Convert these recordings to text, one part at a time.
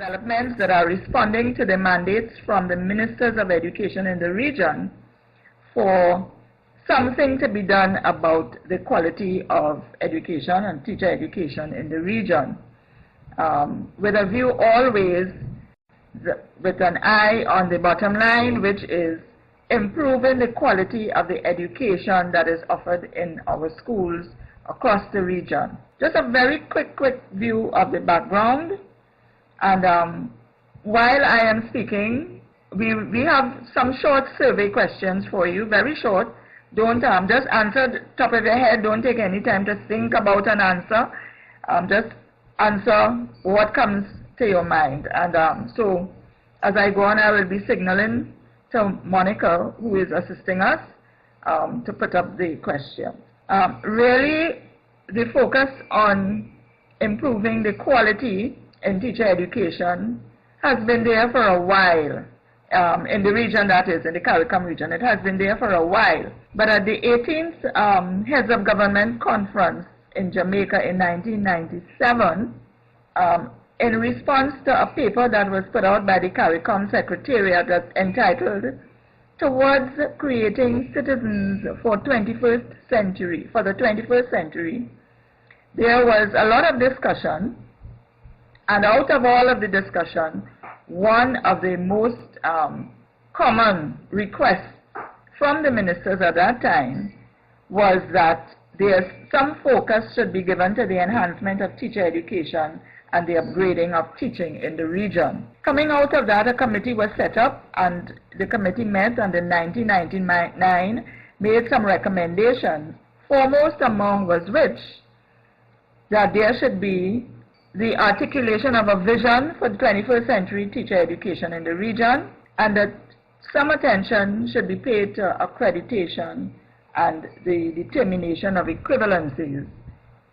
developments that are responding to the mandates from the ministers of education in the region for something to be done about the quality of education and teacher education in the region, with a view always with an eye on the bottom line, which is improving the quality of the education that is offered in our schools across the region. Just a very quick view of the background. And while I am speaking, we have some short survey questions for you, very short. Don't just answer top of your head. Don't take any time to think about an answer. Just answer what comes to your mind. And so as I go on, I will be signaling to Monica, who is assisting us, to put up the question. Really, the focus on improving the quality in teacher education has been there for a while. In the region, that is, in the CARICOM region, it has been there for a while. But at the 18th Heads of Government Conference in Jamaica in 1997, in response to a paper that was put out by the CARICOM Secretariat that's entitled Towards Creating Citizens for the 21st Century, there was a lot of discussion, and out of all of the discussion, one of the most common requests from the ministers at that time was that some focus should be given to the enhancement of teacher education and the upgrading of teaching in the region. Coming out of that, a committee was set up, and the committee met, and in 1999 made some recommendations, foremost among was which that there should be the articulation of a vision for the 21st century teacher education in the region, and that some attention should be paid to accreditation and the determination of equivalencies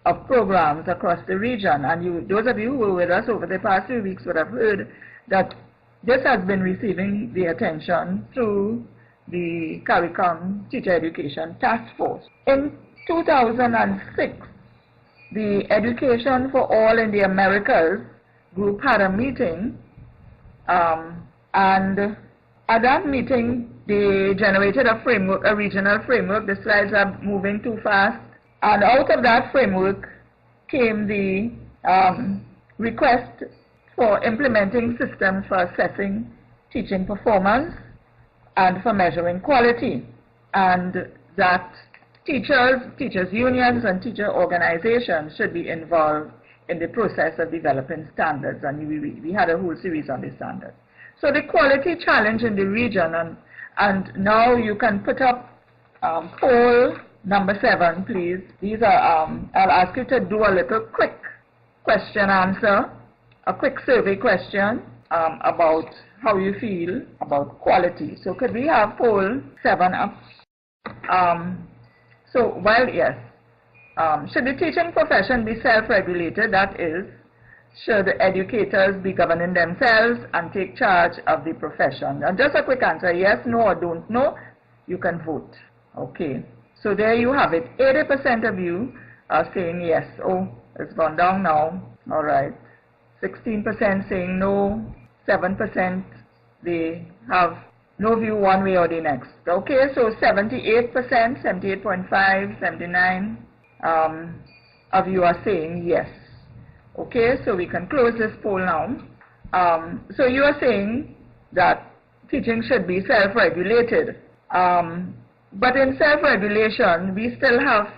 of programs across the region. And those of you who were with us over the past few weeks would have heard that this has been receiving the attention through the CARICOM Teacher Education Task Force. In 2006, the Education for All in the Americas group had a meeting, and at that meeting they generated a framework, a regional framework. The slides are moving too fast. And out of that framework came the request for implementing systems for assessing teaching performance and for measuring quality, and that teachers unions and teacher organizations should be involved in the process of developing standards, and we had a whole series on the standards. So the quality challenge in the region, and now you can put up poll number 7, please. These are, I'll ask you to do a little quick question answer, a quick survey question about how you feel about quality. So could we have poll 7 up? Yes. Should the teaching profession be self-regulated? That is, should educators be governing themselves and take charge of the profession? And just a quick answer, yes, no, or don't know. You can vote. Okay. So there you have it. 80% of you are saying yes. Oh, it's gone down now. All right. 16% saying no. 7% they have no view one way or the next. Okay, so 78%, 78.5, 79 of you are saying yes. Okay, so we can close this poll now. So you are saying that teaching should be self-regulated. But in self-regulation, we still have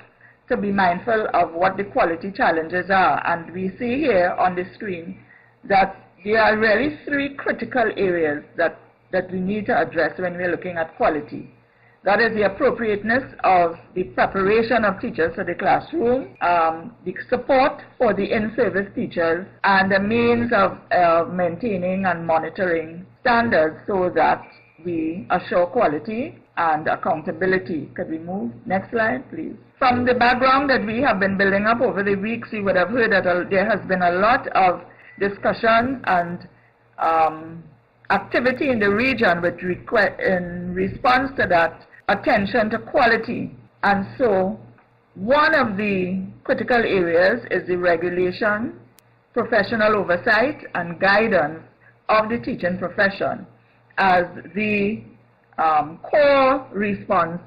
to be mindful of what the quality challenges are. And we see here on the screen that there are really 3 critical areas that we need to address when we're looking at quality. That is the appropriateness of the preparation of teachers for the classroom, the support for the in-service teachers, and the means of maintaining and monitoring standards so that we assure quality and accountability. Could we move? Next slide, please. From the background that we have been building up over the weeks, you would have heard that there has been a lot of discussion and activity in the region in response to that attention to quality. And so one of the critical areas is the regulation professional oversight and guidance of the teaching profession as the core response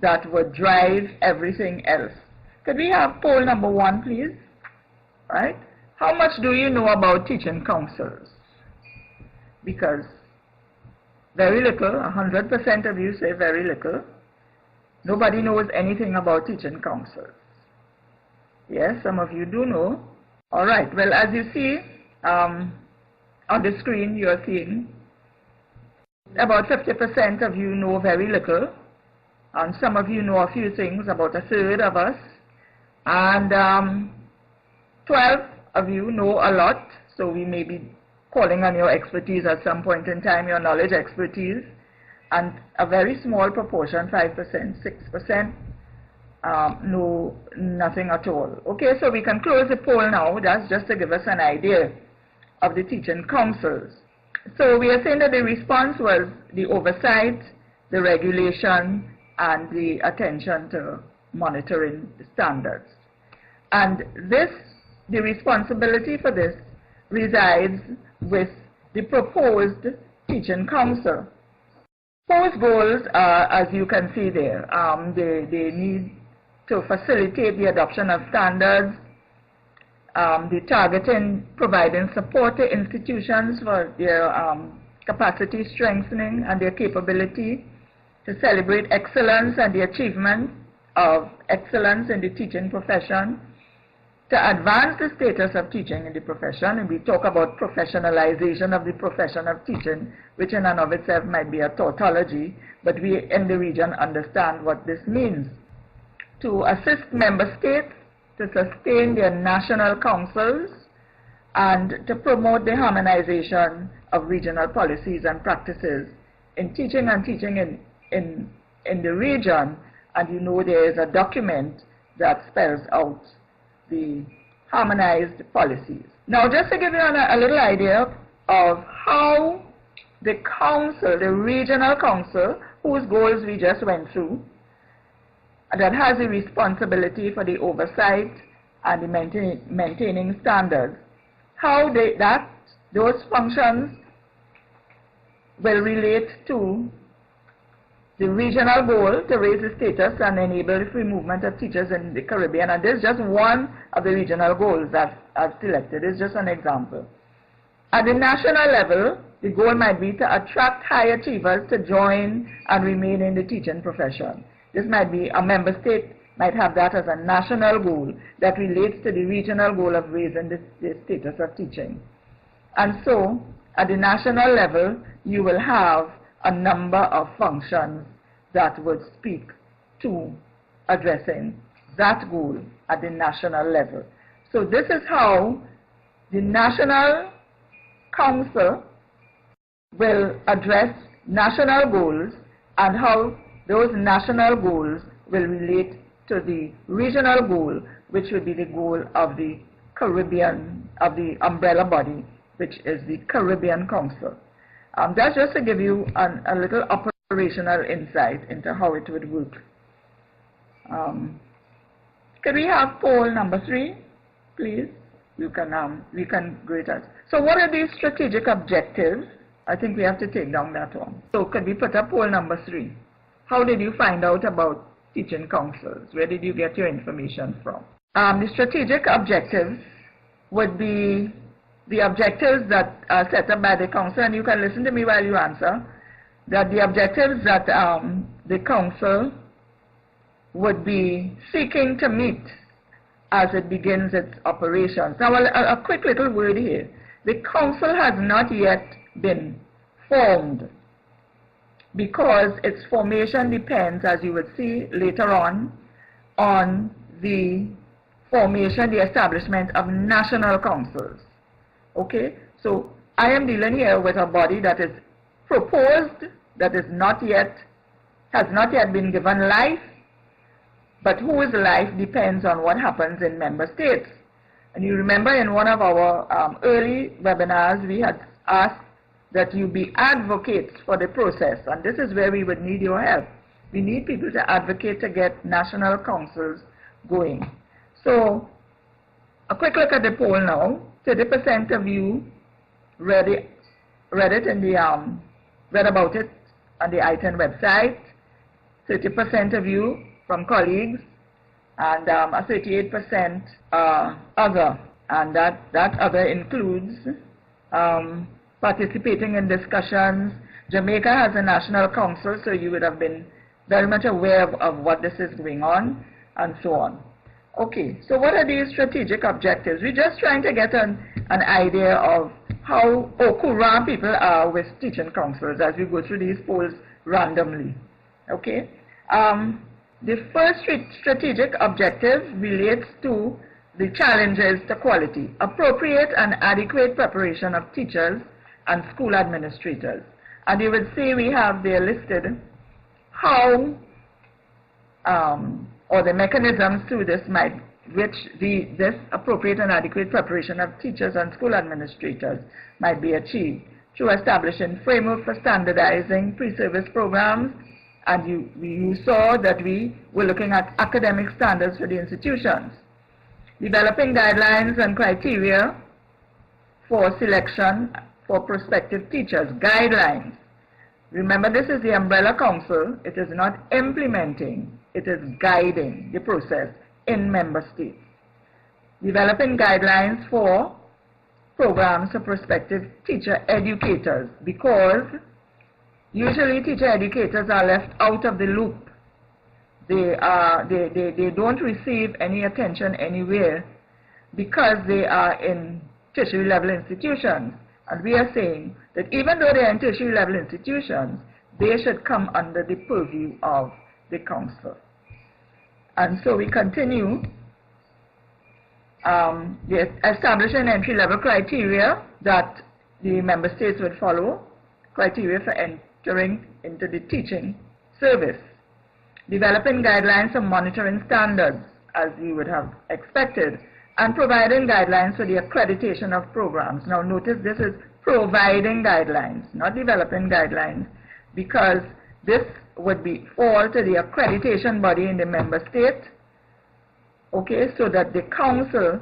that would drive everything else. Could we have poll number 1, please? Right? How much do you know about teaching councils? Because very little, 100% of you say very little. Nobody knows anything about teaching councils. Yes, some of you do know. All right, well, as you see on the screen, you are seeing about 50% of you know very little, and some of you know a few things, about a third of us, and 12 of you know a lot, so we may be calling on your expertise at some point in time, your knowledge expertise, and a very small proportion, 5%, 6%, know nothing at all. Okay, so we can close the poll now. That's just to give us an idea of the teaching councils. So we are saying that the response was the oversight, the regulation, and the attention to monitoring the standards. And this, the responsibility for this resides with the proposed teaching council. Proposed goals are, as you can see there, they need to facilitate the adoption of standards, the targeting, providing support to institutions for their capacity strengthening and their capability to celebrate excellence and the achievement of excellence in the teaching profession, to advance the status of teaching in the profession, and we talk about professionalization of the profession of teaching, which in and of itself might be a tautology, but we in the region understand what this means. To assist member states to sustain their national councils and to promote the harmonization of regional policies and practices in teaching and teaching in the region. And you know there is a document that spells out the harmonized policies. Now, just to give you a little idea of how the council, the regional council, whose goals we just went through, that has the responsibility for the oversight and the maintaining standards, how those functions will relate to the regional goal to raise the status and enable the free movement of teachers in the Caribbean. And this is just one of the regional goals that I've selected. It's just an example. At the national level, the goal might be to attract high achievers to join and remain in the teaching profession. This might be a member state might have that as a national goal that relates to the regional goal of raising the status of teaching. And so, at the national level, you will have a number of functions that would speak to addressing that goal at the national level. So this is how the National Council will address national goals and how those national goals will relate to the regional goal, which would be the goal of the Caribbean, of the umbrella body, which is the Caribbean Council. That's just to give you a little operational insight into how it would work. Can we have poll number 3, please? We can grade us. So what are these strategic objectives? I think we have to take down that one. So could we put up poll number 3? How did you find out about teaching councils? Where did you get your information from? The strategic objectives would be the objectives that are set up by the council, and you can listen to me while you answer, that the objectives that the council would be seeking to meet as it begins its operations. Now, a quick little word here. The council has not yet been formed because its formation depends, as you would see later on the formation, the establishment of national councils. Okay, so I am dealing here with a body that is proposed, that is has not yet been given life, but whose life depends on what happens in member states. And you remember in one of our early webinars, we had asked that you be advocates for the process, and this is where we would need your help. We need people to advocate to get national councils going. So a quick look at the poll now. 30% of you read it in the read about it on the ITEN website. 30% of you from colleagues, and a 38% other, and that other includes participating in discussions. Jamaica has a national council, so you would have been very much aware of what this is going on, and so on. Okay, so what are these strategic objectives? We're just trying to get an idea of how courant people are with teaching councils as we go through these polls randomly. Okay, the first strategic objective relates to the challenges to quality, appropriate and adequate preparation of teachers and school administrators. And you would see we have there listed how or the mechanisms through this this appropriate and adequate preparation of teachers and school administrators might be achieved through establishing framework for standardizing pre-service programs. And you saw that we were looking at academic standards for the institutions, developing guidelines and criteria for selection for prospective teachers. Guidelines. Remember, this is the umbrella council. It is not implementing, it is guiding the process in member states. Developing guidelines for programs for prospective teacher educators, because usually teacher educators are left out of the loop. They don't receive any attention anywhere because they are in tertiary level institutions. And we are saying that even though they are in tertiary level institutions, they should come under the purview of the council. And so we continue establishing entry-level criteria that the member states would follow, criteria for entering into the teaching service. Developing guidelines for monitoring standards, as you would have expected, and providing guidelines for the accreditation of programs. Now notice this is providing guidelines, not developing guidelines, because this would fall to the accreditation body in the member state, okay, so that the council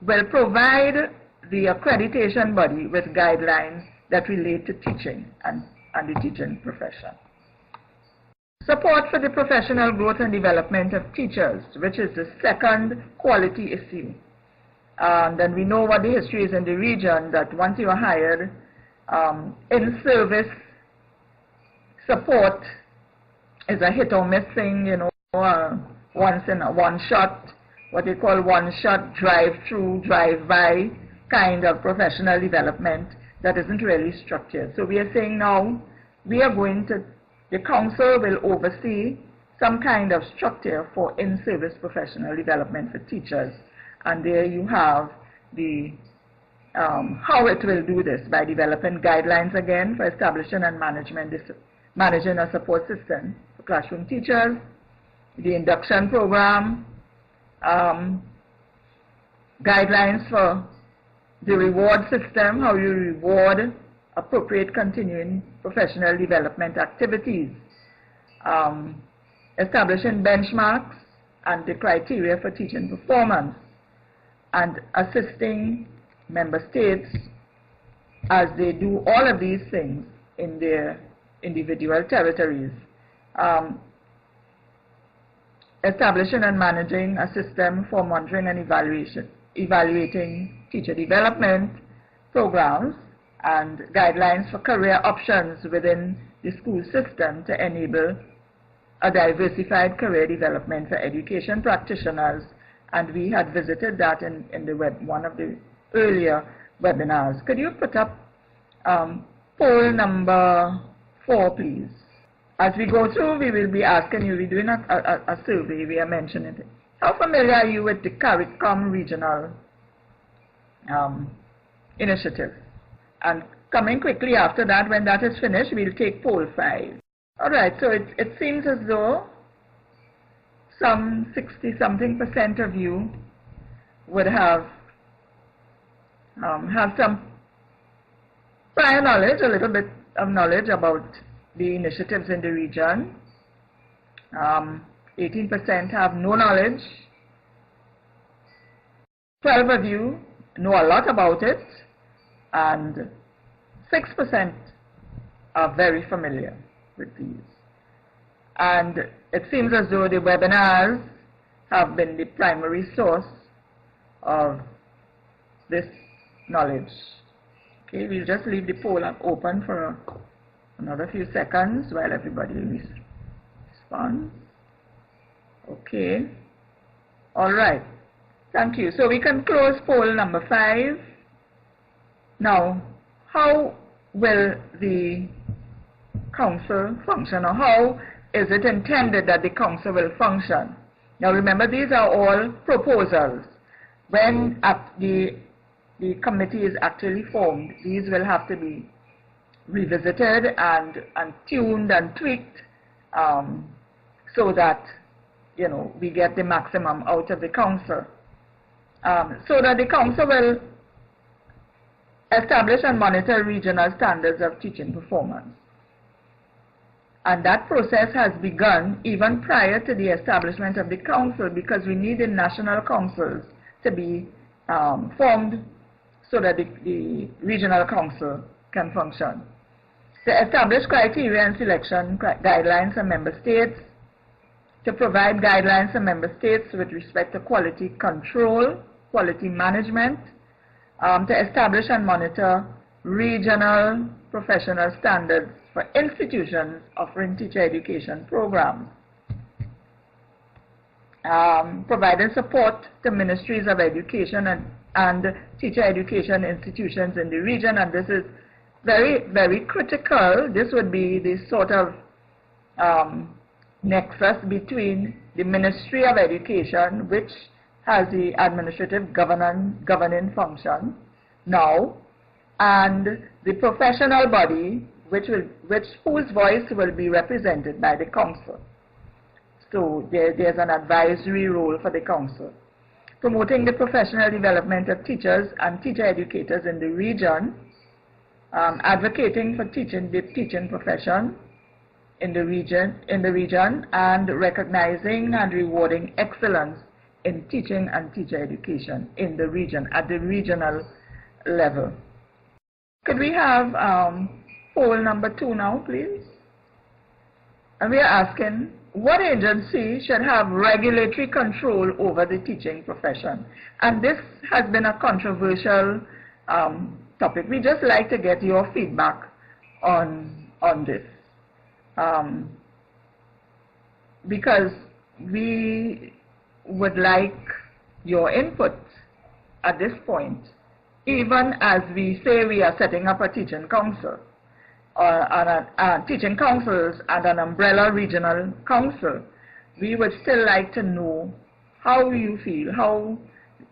will provide the accreditation body with guidelines that relate to teaching and the teaching profession. Support for the professional growth and development of teachers, which is the second quality issue. Then we know what the history is in the region, that once you are hired, in-service support is a hit or miss thing, you know, once in a one-shot, what they call one-shot drive-through, drive-by kind of professional development that isn't really structured. So we are saying now, the council will oversee some kind of structure for in-service professional development for teachers. And there you have the how it will do this, by developing guidelines again for establishing and managing a support system for classroom teachers, the induction program, guidelines for the reward system, how you reward appropriate continuing professional development activities, establishing benchmarks and the criteria for teaching performance, and assisting member states as they do all of these things in their individual territories. Establishing and managing a system for monitoring and evaluating teacher development programs and guidelines for career options within the school system to enable a diversified career development for education practitioners. And we had visited that in one of the earlier webinars. Could you put up poll number 4, please? As we go through, we will be asking you, we're doing a survey, we are mentioning it. How familiar are you with the CARICOM regional initiative? And coming quickly after that, when that is finished, we'll take poll 5. All right, so it seems as though some 60-something% of you would have some prior knowledge, a little bit of knowledge about the initiatives in the region. 18% have no knowledge. 12 of you know a lot about it, and 6% are very familiar with these. And it seems as though the webinars have been the primary source of this knowledge. Okay, we'll just leave the poll open for another few seconds while everybody responds. Okay. All right. Thank you. So we can close poll number 5. Now, how will the council function, or how is it intended that the council will function? Now remember, these are all proposals. When the committee is actually formed, these will have to be revisited and tuned and tweaked so that, you know, we get the maximum out of the council. So that the council will establish and monitor regional standards of teaching performance. And that process has begun even prior to the establishment of the council, because we need the national councils to be formed so that the regional council can function. To establish criteria and selection guidelines for member states, to provide guidelines for member states with respect to quality control, quality management, to establish and monitor regional professional standards for institutions offering teacher education programs, providing support to ministries of education and teacher education institutions in the region. And this is very, very critical. This would be the sort of nexus between the Ministry of Education, which has the administrative governing function now, and the professional body, whose voice will be represented by the council. So there's an advisory role for the council. Promoting the professional development of teachers and teacher educators in the region, advocating for the teaching profession in the region, and recognizing and rewarding excellence in teaching and teacher education in the region, at the regional level. Could we have poll number 2 now, please? And we are asking, what agency should have regulatory control over the teaching profession? And this has been a controversial topic. We just like to get your feedback on this. Because we would like your input at this point, even as we say we are setting up a teaching council, teaching councils and an umbrella regional council. We would still like to know how you feel, how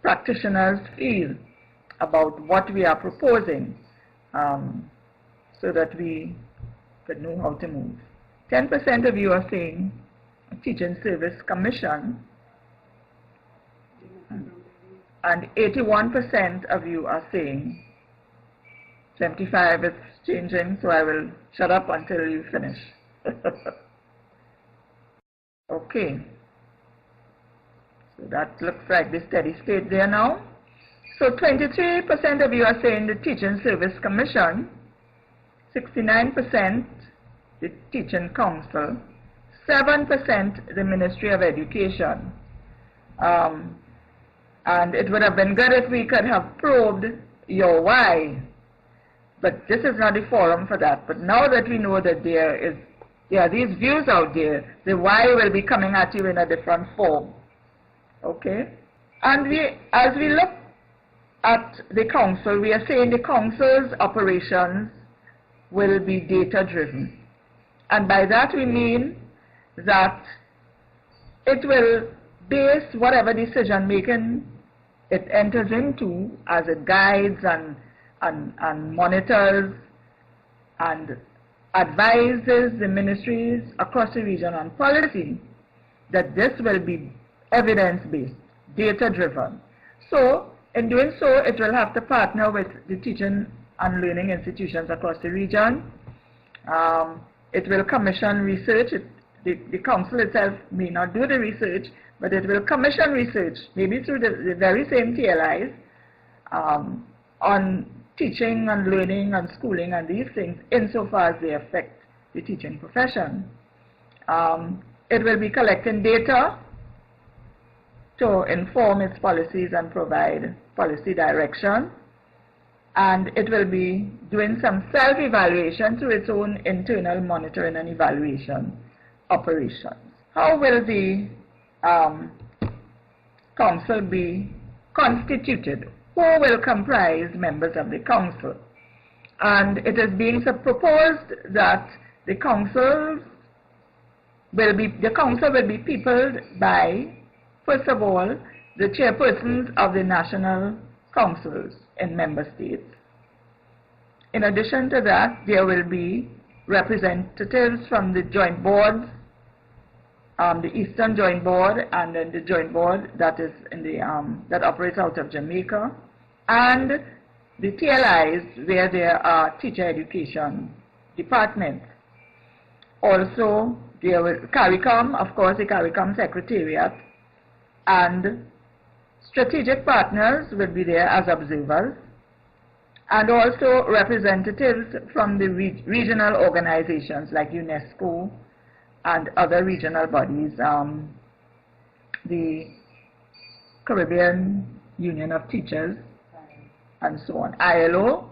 practitioners feel about what we are proposing, so that we could know how to move. 10% of you are saying a teaching service commission, and 81% of you are saying 75. It's changing, so I will shut up until you finish. Okay. So that looks like the steady state there now. So 23% of you are saying the Teaching Service Commission, 69% the Teaching Council, 7% the Ministry of Education. And it would have been good if we could have probed your why, but this is not the forum for that. But now that we know that there are these views out there, the why will be coming at you in a different form. Okay? And as we look at the council, we are saying the council's operations will be data driven. And by that we mean that it will base whatever decision making it enters into, as it guides and monitors and advises the ministries across the region on policy, that this will be evidence-based, data-driven. So, in doing so, it will have to partner with the teaching and learning institutions across the region. It will commission research. the council itself may not do the research, but it will commission research, maybe through the very same TLIs, on teaching and learning and schooling and these things insofar as they affect the teaching profession. It will be collecting data to inform its policies and provide policy direction. And it will be doing some self-evaluation through its own internal monitoring and evaluation operations. How will the council be constituted? Who will comprise members of the council? And it is being proposed that the council will be peopled by, first of all, the chairpersons of the national councils in member states. In addition to that, there will be representatives from the joint boards, the Eastern Joint Board, and then the joint board that is in the that operates out of Jamaica, and the TLIs where there are teacher education departments. Also, there will CARICOM, of course, the CARICOM Secretariat, and strategic partners will be there as observers, and also representatives from the regional organizations like UNESCO and other regional bodies, the Caribbean Union of Teachers, and so on, ILO,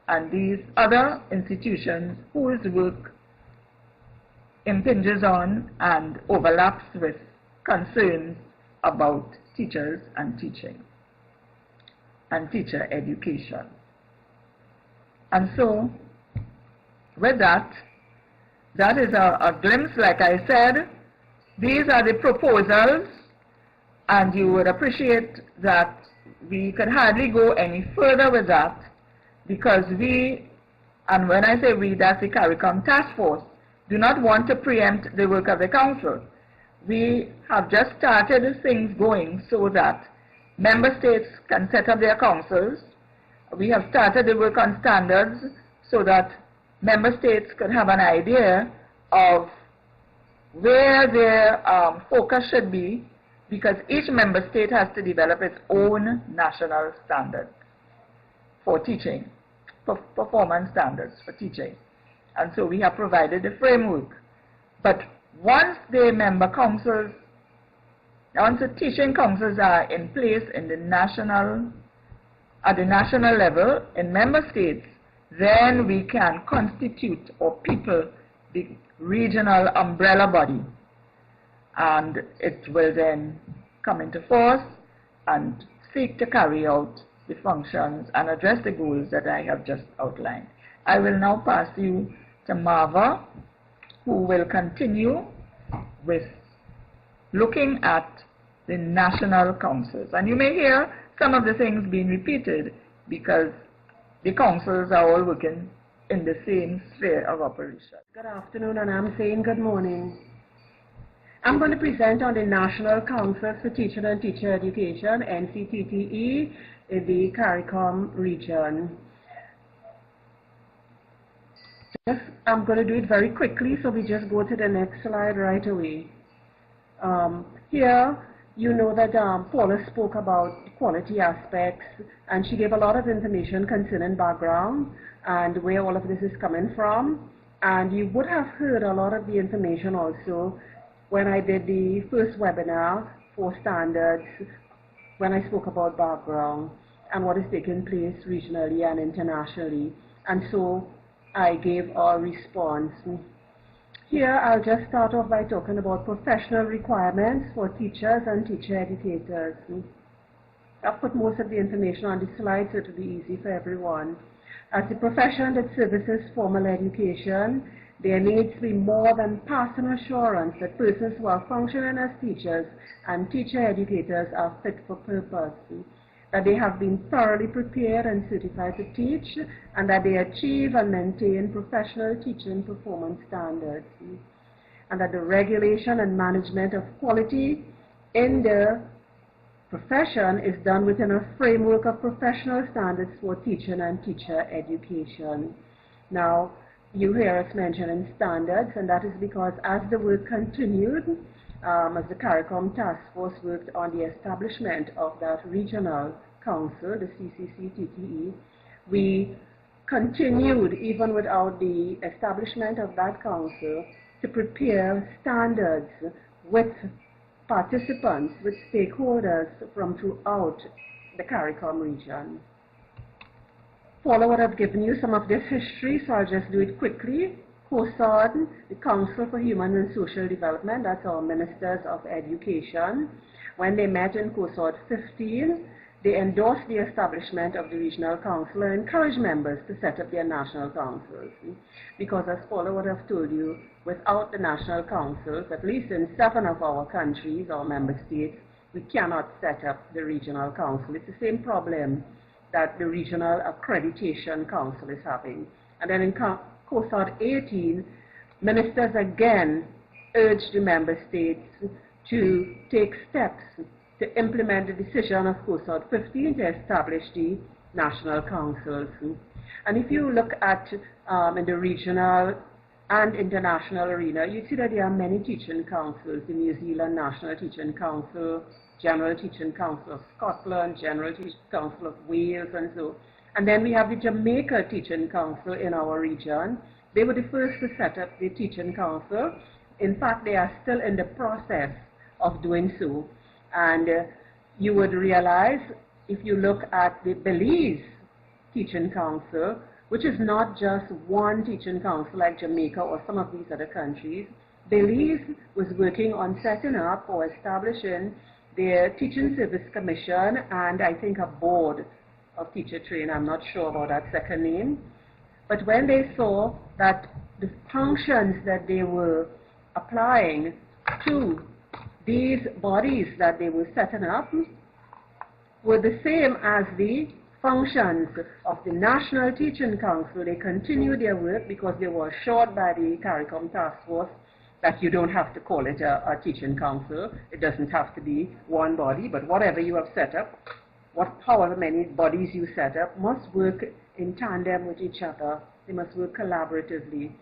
and these other institutions whose work impinges on and overlaps with concerns about teachers and teaching and teacher education. And so, with that, that is a glimpse. Like I said, these are the proposals, and you would appreciate that we could hardly go any further with that, because we, and when I say we, that's the CARICOM task force, do not want to preempt the work of the council. We have just started things going so that member states can set up their councils. We have started the work on standards so that member states could have an idea of where their focus should be, because each member state has to develop its own national standards for teaching, performance standards for teaching. And so we have provided the framework. But once the member councils, once the teaching councils are in place in the national, at the national level in member states, then we can constitute or people the regional umbrella body, and it will then come into force and seek to carry out the functions and address the goals that I have just outlined. I will now pass you to Marva, who will continue with looking at the national councils. And you may hear some of the things being repeated because the councils are all working in the same sphere of operation. Good afternoon, and I'm saying good morning. I'm going to present on the National Councils for Teaching and Teacher Education, NCTTE, in the CARICOM region. I'm going to do it very quickly, so we just go to the next slide right away. Here, you know that Paula spoke about quality aspects, and she gave a lot of information concerning background and where all of this is coming from. And you would have heard a lot of the information also when I did the first webinar for standards, when I spoke about background and what is taking place regionally and internationally. And so I gave our response. Here, I'll just start off by talking about professional requirements for teachers and teacher educators. I've put most of the information on the slide so it will be easy for everyone. As a profession that services formal education, there needs to be more than passing assurance that persons who are functioning as teachers and teacher educators are fit for purpose, that they have been thoroughly prepared and certified to teach, and that they achieve and maintain professional teaching performance standards, and that the regulation and management of quality in the profession is done within a framework of professional standards for teaching and teacher education. Now, you hear us mentioning standards, and that is because as the work continued, as the CARICOM task force worked on the establishment of that regional council, the CCC-TTE, we continued, even without the establishment of that council, to prepare standards with participants, with stakeholders from throughout the CARICOM region. Paula would have given you some of this history, so I'll just do it quickly. COSOD, the Council for Human and Social Development, that's our Ministers of Education. When they met in COSOD 15, they endorsed the establishment of the Regional Council and encouraged members to set up their national councils. Because as Paula would have told you, without the national councils, at least in 7 of our countries, our member states, we cannot set up the Regional Council. It's the same problem that the Regional Accreditation Council is having. And then in COSOD 18, ministers again urged the member states to take steps to implement the decision of COSOD 15 to establish the national councils. And if you look at in the regional and international arena, you see that there are many teaching councils, the New Zealand National Teaching Council, General Teaching Council of Scotland, General Teaching Council of Wales, and so. And then we have the Jamaica Teaching Council in our region. They were the first to set up the Teaching Council. In fact, they are still in the process of doing so. And you would realize, if you look at the Belize Teaching Council, which is not just one teaching council like Jamaica or some of these other countries, Belize was working on setting up or establishing their Teaching Service Commission and I think a board of teacher training. I'm not sure about that second name. But when they saw that the functions that they were applying to these bodies that they were setting up were the same as the functions of the National Teaching Council, they continued their work because they were assured by the CARICOM task force that you don't have to call it a teaching council. It doesn't have to be one body, but whatever you have set up, however many bodies you set up, must work in tandem with each other. They must work collaboratively.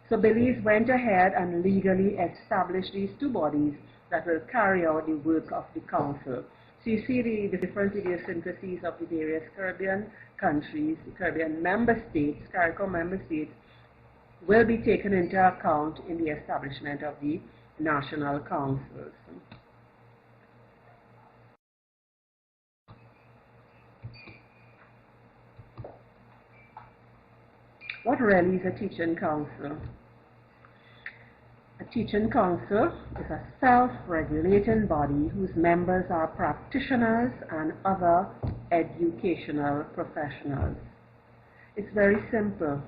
So Belize went ahead and legally established these 2 bodies that will carry out the work of the council. So you see the different idiosyncrasies of the various Caribbean countries, the Caribbean member states, CARICOM member states, will be taken into account in the establishment of the national councils. What really is a teaching council? A teaching council is a self-regulating body whose members are practitioners and other educational professionals. It's very simple.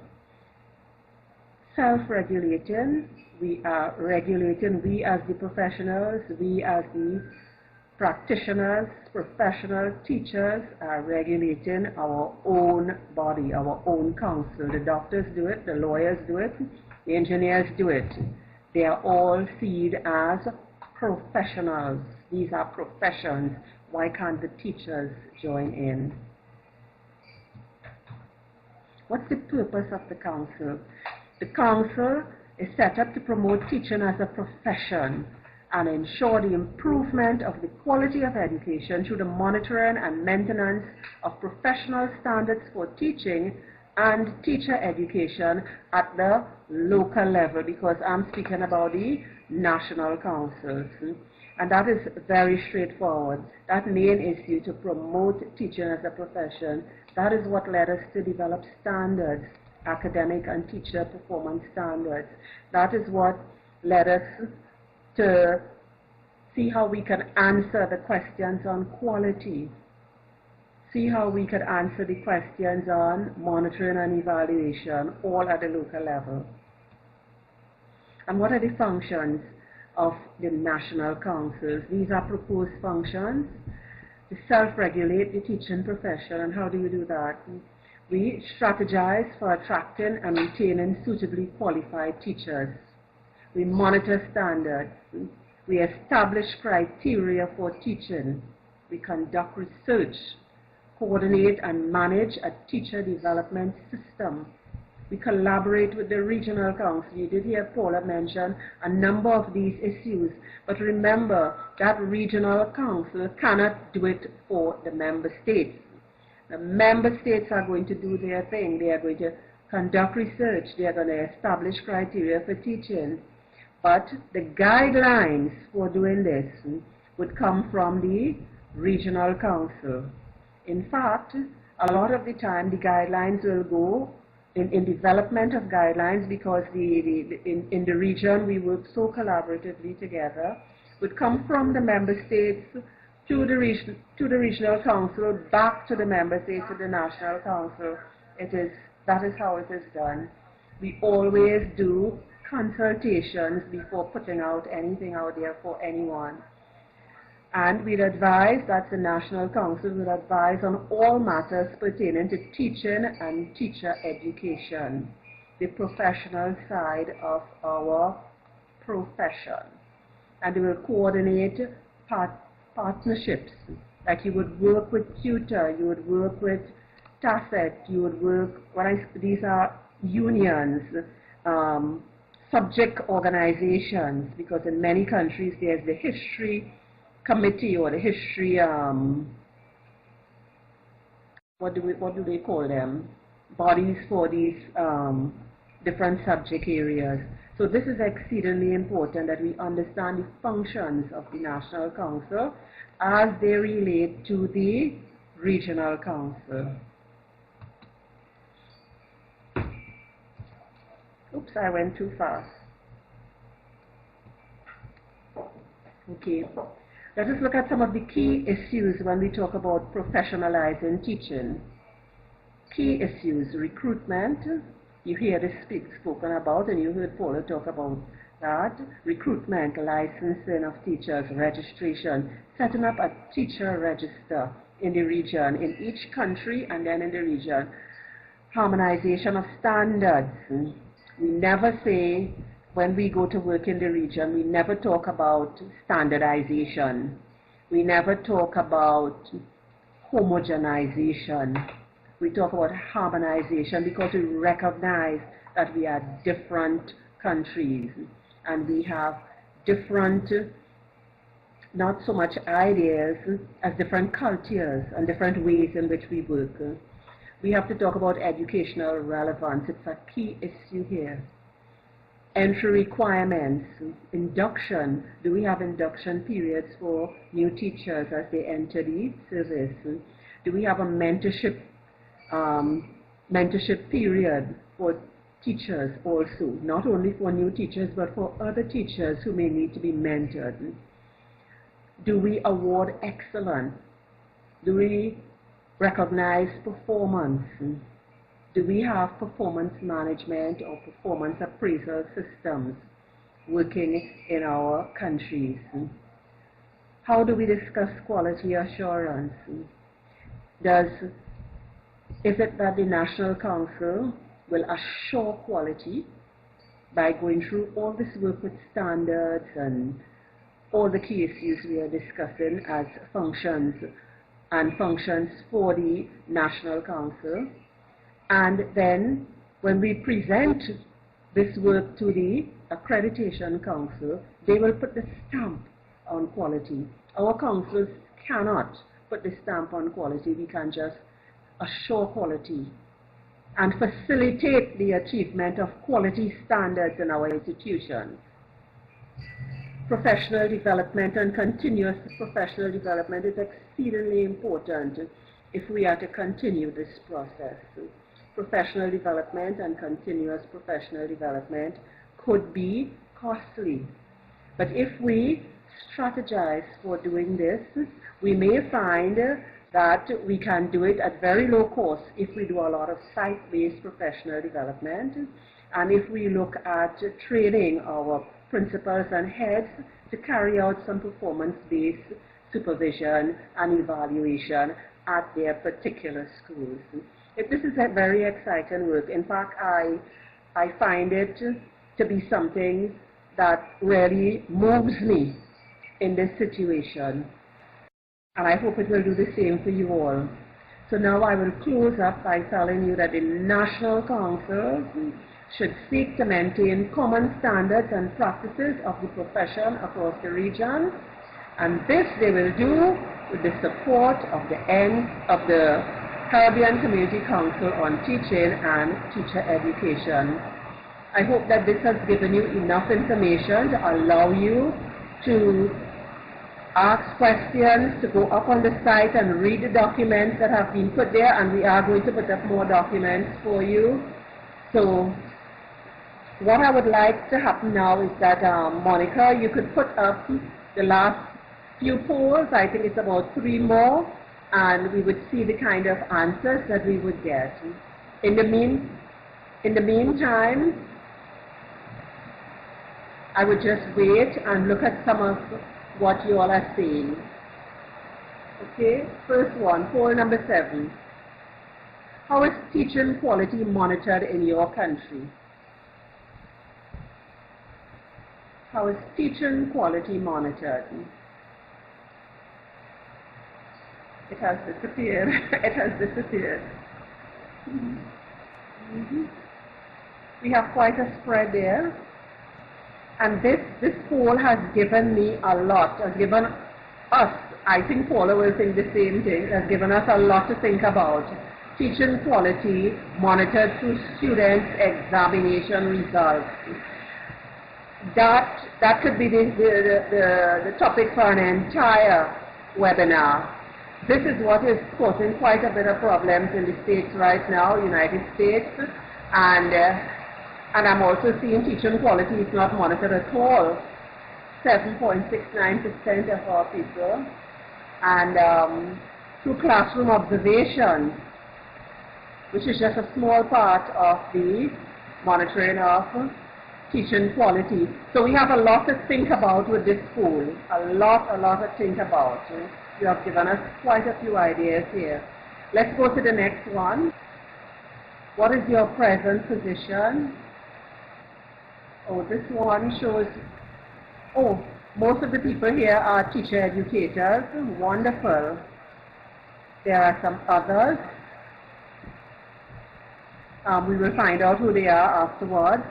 Self-regulating, we are regulating, we as the professionals, we as the practitioners, professional teachers are regulating our own body, our own council. The doctors do it, the lawyers do it, the engineers do it. They are all seen as professionals. These are professions. Why can't the teachers join in? What's the purpose of the council? The council is set up to promote teaching as a profession and ensure the improvement of the quality of education through the monitoring and maintenance of professional standards for teaching and teacher education at the local level, because I'm speaking about the national councils. And that is very straightforward. That main issue to promote teaching as a profession, that is what led us to develop standards, academic and teacher performance standards. That is what led us to see how we can answer the questions on quality, see how we could answer the questions on monitoring and evaluation, all at the local level. And what are the functions of the national councils? These are proposed functions to self-regulate the teaching profession. And how do you do that? We strategize for attracting and retaining suitably qualified teachers. We monitor standards. We establish criteria for teaching. We conduct research, coordinate and manage a teacher development system. We collaborate with the regional council. You did hear Paula mention a number of these issues, but remember that regional council cannot do it for the member states. The member states are going to do their thing. They are going to conduct research. They are going to establish criteria for teaching. But the guidelines for doing this would come from the regional council. In fact, a lot of the time the guidelines will go in development of guidelines, because in the region we work so collaboratively together, would come from the member states to the regional council, back to the member states, to the national council. That is how it is done. We always do consultations before putting out anything out there for anyone. And we'd advise that the National Council would advise on all matters pertaining to teaching and teacher education, the professional side of our profession. And they will coordinate partnerships, like you would work with tutor, you would work with TACET, you would work, these are unions, subject organizations, because in many countries there's the history committee or the history, what do they call them? Bodies for these different subject areas. So this is exceedingly important that we understand the functions of the National Council as they relate to the Regional Council. Oops, I went too fast. Okay. Let us look at some of the key issues when we talk about professionalizing teaching. Key issues: recruitment. You hear this spoken about, and you heard Paula talk about that. Recruitment, licensing of teachers, registration, setting up a teacher register in the region, in each country and then in the region. Harmonization of standards. We never say, when we go to work in the region, we never talk about standardization. We never talk about homogenization. We talk about harmonization, because we recognize that we are different countries and we have different, not so much ideas as different cultures and different ways in which we work. We have to talk about educational relevance. It's a key issue here. Entry requirements, induction. Do we have induction periods for new teachers as they enter the service? Do we have a mentorship period for teachers also, not only for new teachers but for other teachers who may need to be mentored? Do we award excellence? Do we recognize performance? Do we have performance management or performance appraisal systems working in our countries? How do we discuss quality assurance? Is it that the National Council will assure quality by going through all this work with standards and all the key issues we are discussing as functions for the National Council? And then when we present this work to the Accreditation Council, they will put the stamp on quality. Our councils cannot put the stamp on quality. We can just assure quality and facilitate the achievement of quality standards in our institutions. Professional development and continuous professional development is exceedingly important if we are to continue this process. Professional development and continuous professional development could be costly. But if we strategize for doing this, we may find that we can do it at very low cost if we do a lot of site-based professional development, and if we look at training our principals and heads to carry out some performance-based supervision and evaluation at their particular schools. This is a very exciting work. In fact, I find it to be something that really moves me in this situation. And I hope it will do the same for you all. So now I will close up by telling you that the National Council should seek to maintain common standards and practices of the profession across the region, and this they will do with the support of the Caribbean Community Council on Teaching and Teacher Education. I hope that this has given you enough information to allow you to ask questions, to go up on the site and read the documents that have been put there, and we are going to put up more documents for you. So what I would like to happen now is that, Monica, you could put up the last few polls. I think it's about 3 more, and we would see the kind of answers that we would get. In the meantime, I would just wait and look at some of what you all are saying. Okay, first one, poll number 7. How is teaching quality monitored in your country? How is teaching quality monitored? It has disappeared. It has disappeared. We have quite a spread there. And this poll has given me a lot, has given us, I think Paula will think the same thing, has given us a lot to think about. Teaching quality monitored through students' examination results. That could be the topic for an entire webinar. This is what is causing quite a bit of problems in the States right now, United States, and I'm also seeing teaching quality is not monitored at all. 7.69% of our people, and through classroom observation, which is just a small part of the monitoring of teaching quality. So we have a lot to think about with this poll, a lot to think about. You have given us quite a few ideas here. Let's go to the next one. What is your present position? Oh, this one shows, oh, most of the people here are teacher educators. Wonderful. There are some others. We will find out who they are afterwards.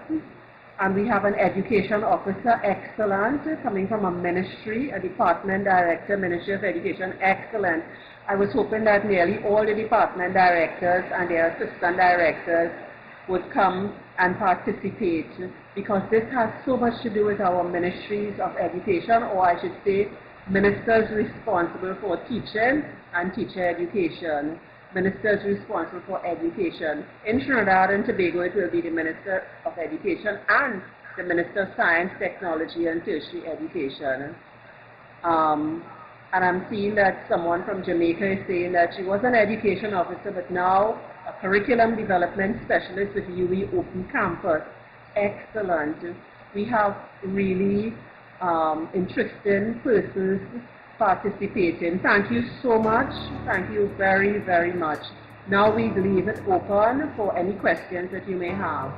And we have an education officer, excellent, coming from a ministry, a department director, Ministry of Education, excellent. I was hoping that nearly all the department directors and their assistant directors would come and participate, because this has so much to do with our ministries of education, or I should say ministers responsible for teaching and teacher education. Ministers responsible for education. In Trinidad and Tobago, it will be the Minister of Education and the Minister of Science, Technology, and Tertiary Education. And I'm seeing that someone from Jamaica is saying that she was an education officer, but now a curriculum development specialist with UE Open Campus. Excellent. We have really interesting persons participating. Thank you so much. Thank you very, very much. Now we leave it open for any questions that you may have.